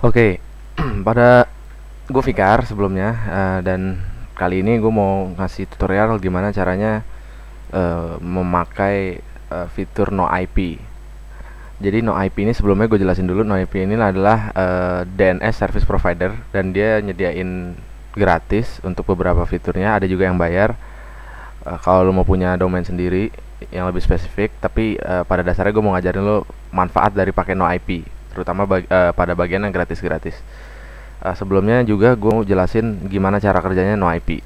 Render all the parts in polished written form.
Oke, pada gue Fikar sebelumnya, dan kali ini gue mau ngasih tutorial gimana caranya memakai fitur no IP. Jadi no IP ini sebelumnya gue jelasin dulu. No IP ini adalah DNS service provider dan dia nyediain gratis untuk beberapa fiturnya. Ada juga yang bayar. Kalau lo mau punya domain sendiri yang lebih spesifik, tapi pada dasarnya gue mau ngajarin lo manfaat dari pakai no IP, terutama pada bagian yang gratis-gratis. Sebelumnya juga gue mau jelasin gimana cara kerjanya no IP.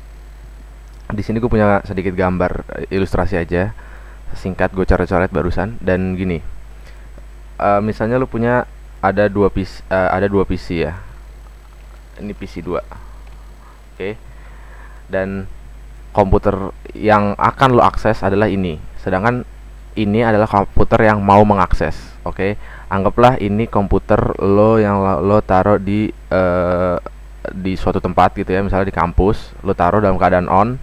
Di sini gue punya sedikit gambar ilustrasi aja, singkat gue coret-coret barusan. Dan gini, misalnya lu punya ada dua PC ya. Ini PC 2. Oke. Dan komputer yang akan lo akses adalah ini. Sedangkan ini adalah komputer yang mau mengakses. Oke. Anggaplah ini komputer lo yang lo taruh di suatu tempat gitu ya, misalnya di kampus, lo taruh dalam keadaan on.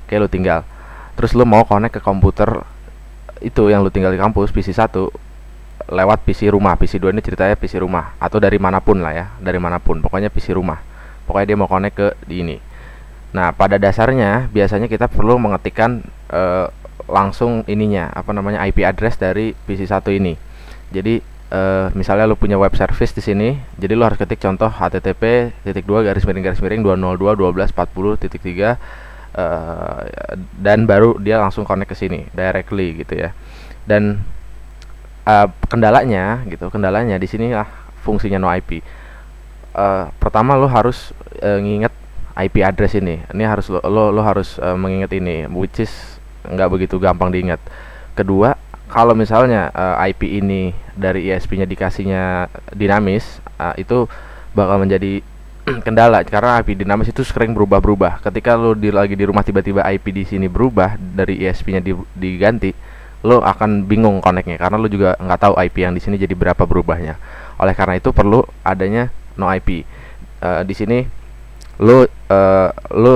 Oke, lo tinggal. Terus lo mau connect ke komputer itu yang lo tinggal di kampus, PC 1, lewat PC rumah. PC 2 ini ceritanya PC rumah atau dari manapun lah ya, dari manapun. Pokoknya PC rumah. Pokoknya dia mau connect ke di ini. Nah, pada dasarnya biasanya kita perlu mengetikkan langsung ininya, apa namanya, IP address dari PC 1 ini. Jadi misalnya lu punya web service di sini, jadi lu harus ketik contoh http://2.2.12.40.3 dan baru dia langsung connect ke sini directly gitu ya. Dan kendalanya di sini lah fungsinya no IP. Pertama lu harus nginget IP address ini. Ini harus lo harus mengingat ini, which is nggak begitu gampang diingat. Kedua, kalau misalnya IP ini dari ISP-nya dikasihnya dinamis, itu bakal menjadi kendala karena IP dinamis itu sering berubah-berubah. Ketika lo lagi di rumah tiba-tiba IP di sini berubah dari ISP-nya diganti, lo akan bingung connect-nya karena lo juga nggak tahu IP yang di sini jadi berapa berubahnya. Oleh karena itu perlu adanya no IP. Di sini lu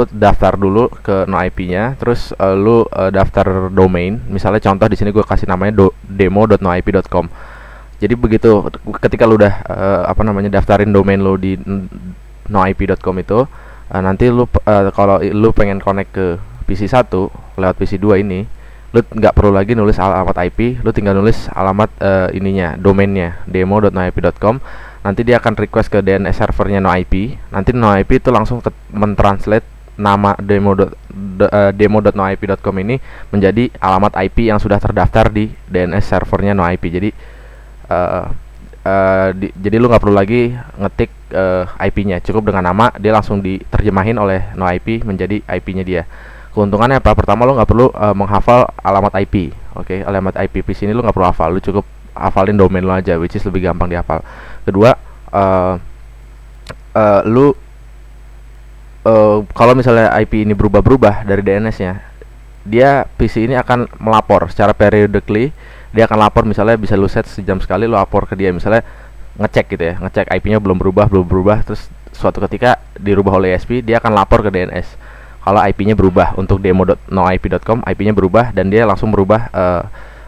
daftar dulu ke no IP-nya, terus lu daftar domain. Misalnya contoh di sini gue kasih namanya demo.noip.com. Jadi begitu ketika lu udah daftarin domain lu di noip.com itu, nanti lu kalau lu pengen connect ke PC 1 lewat PC 2 ini, lu nggak perlu lagi nulis alamat IP, lu tinggal nulis alamat ininya, domainnya demo.noip.com. Nanti dia akan request ke DNS servernya NoIP. Nanti NoIP itu langsung mentranslate nama demo.noip.com ini menjadi alamat IP yang sudah terdaftar di DNS servernya NoIP. Jadi jadi lu nggak perlu lagi ngetik IP-nya, cukup dengan nama dia langsung diterjemahin oleh NoIP menjadi IP-nya dia. Keuntungannya apa? Pertama, lu nggak perlu menghafal alamat IP. Oke, alamat IP di sini lu nggak perlu hafal, lu cukup hafalin domain lo aja, which is lebih gampang dihafal. Kedua, kalau misalnya IP ini berubah-berubah dari DNS-nya, dia PC ini akan melapor secara periodically. Dia akan lapor, misalnya bisa lu set sejam sekali lu lapor ke dia, misalnya ngecek gitu ya, ngecek IP-nya belum berubah, terus suatu ketika dirubah oleh ISP, dia akan lapor ke DNS kalau IP-nya berubah. Untuk demo.noip.com IP-nya berubah dan dia langsung berubah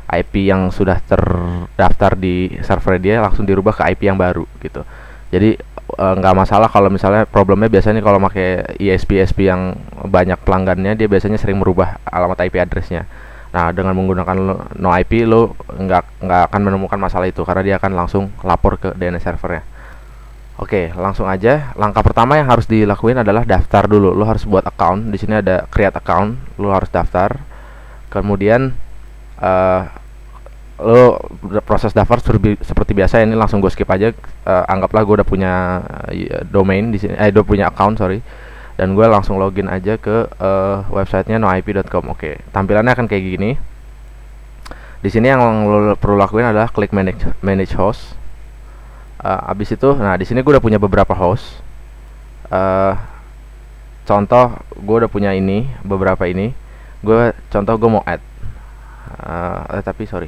IP yang sudah terdaftar di server dia langsung dirubah ke IP yang baru gitu. Jadi nggak masalah kalau misalnya problemnya biasanya kalau pakai ISP yang banyak pelanggannya, dia biasanya sering merubah alamat IP address-nya. Nah, dengan menggunakan no IP lo nggak akan menemukan masalah itu karena dia akan langsung lapor ke DNS servernya. Oke, langsung aja. Langkah pertama yang harus dilakuin adalah daftar dulu. Lo harus buat account. Di sini ada create account. Lo harus daftar. Kemudian lo proses daftar seperti biasa. Ini langsung gue skip aja. Anggaplah gue udah punya domain di sini, udah punya account, sorry. Dan gue langsung login aja ke websitenya noip.com. Oke, tampilannya akan kayak gini. Di sini yang lo perlu lakuin adalah klik manage host. Abis itu, nah di sini gue udah punya beberapa host. Contoh, gue udah punya ini, beberapa ini. Contoh gue mau add. Tapi sorry.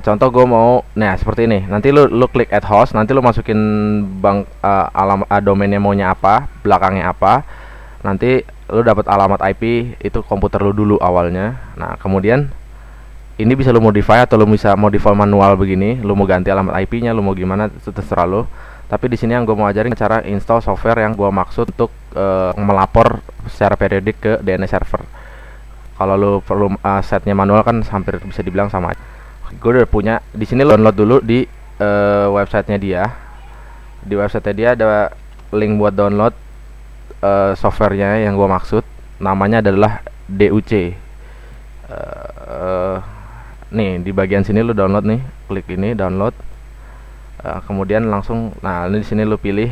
Contoh gue mau, nah seperti ini. Nanti lu klik add host, nanti lu masukin alamat domainnya maunya apa, belakangnya apa. Nanti lu dapat alamat IP itu komputer lu dulu awalnya. Nah kemudian Ini bisa lo modify atau lo bisa modify manual begini. Lo mau ganti alamat IP-nya, lo mau gimana, itu terserah lo. Tapi di sini yang gue mau ajarin cara install software yang gue maksud untuk melapor secara periodik ke DNS server. Kalau lo perlu setnya manual kan hampir bisa dibilang sama. Gue udah punya. Di sini lo download dulu di websitenya dia. Di websitenya dia ada link buat download softwarenya yang gue maksud. Namanya adalah DUC. Nih di bagian sini lu download nih, klik ini download. Kemudian langsung, nah ini di sini lu pilih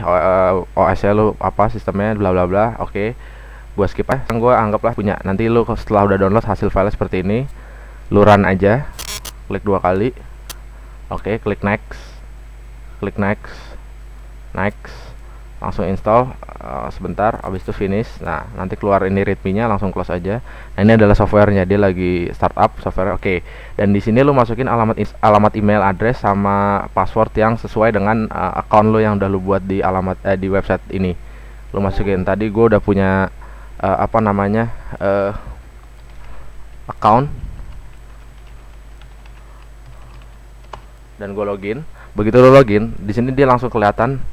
OS-nya lu apa, sistemnya bla bla bla. Oke, gua skip aja. Gua anggaplah punya. Nanti lu setelah udah download hasil file seperti ini, lu run aja, klik 2 kali. Oke, klik next, klik next, langsung install. Sebentar, habis itu finish. Nah, nanti keluar ini readme-nya, langsung close aja. Nah, ini adalah softwarenya, dia lagi startup software. Oke. Dan di sini lu masukin alamat email address sama password yang sesuai dengan account lu yang udah lu buat di di website ini. Lu masukin. Tadi gue udah punya account dan gue login. Begitu lu login, di sini dia langsung kelihatan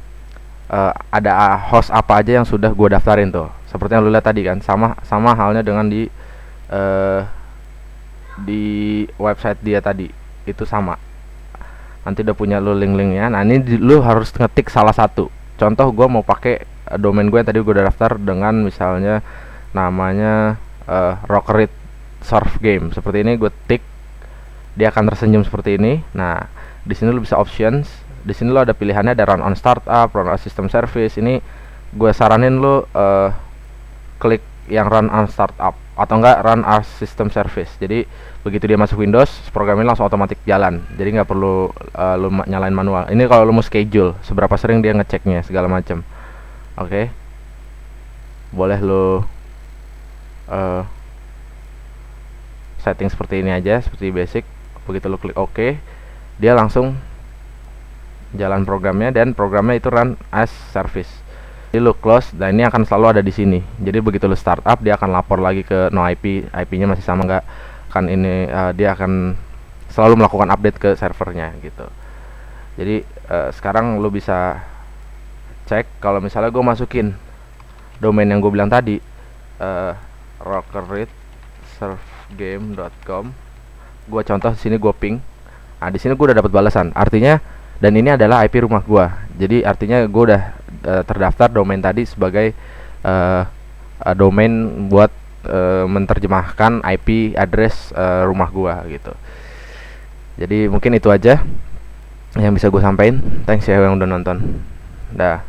ada host apa aja yang sudah gue daftarin tuh, seperti yang lu lihat tadi kan. Sama halnya dengan di website dia tadi, itu sama. Nanti udah punya lu link-linknya. Nah, ini lu harus ngetik salah satu. Contoh, gue mau pakai domain gue yang tadi gue udah daftar dengan misalnya namanya Rocket Surf Game. Seperti ini gue tik, dia akan tersenyum seperti ini. Nah, di sini lu bisa options. Di sini lo ada pilihannya, ada run on startup, run on system service. Ini gue saranin lo klik yang run on startup atau enggak run as system service. Jadi begitu dia masuk Windows, program ini langsung otomatis jalan. Jadi nggak perlu lo nyalain manual. Ini kalau lo mau schedule seberapa sering dia ngeceknya segala macam. Oke. Boleh lo setting seperti ini aja, seperti basic. Begitu lo klik OK, dia langsung jalan programnya, dan programnya itu run as service. Jadi lu close, dan ini akan selalu ada di sini. Jadi begitu lu startup, dia akan lapor lagi ke no IP, IP-nya masih sama nggak? Kan ini dia akan selalu melakukan update ke servernya gitu. Jadi sekarang lu bisa cek kalau misalnya gue masukin domain yang gue bilang tadi, rockeritsurfgame.com. Gue contoh sini, gue ping. Nah, di sini gue udah dapat balasan. Artinya, dan ini adalah IP rumah gua. Jadi artinya gua udah terdaftar domain tadi sebagai domain buat menerjemahkan IP address rumah gua gitu. Jadi mungkin itu aja yang bisa gua sampaikan. Thanks ya yang udah nonton. Dah.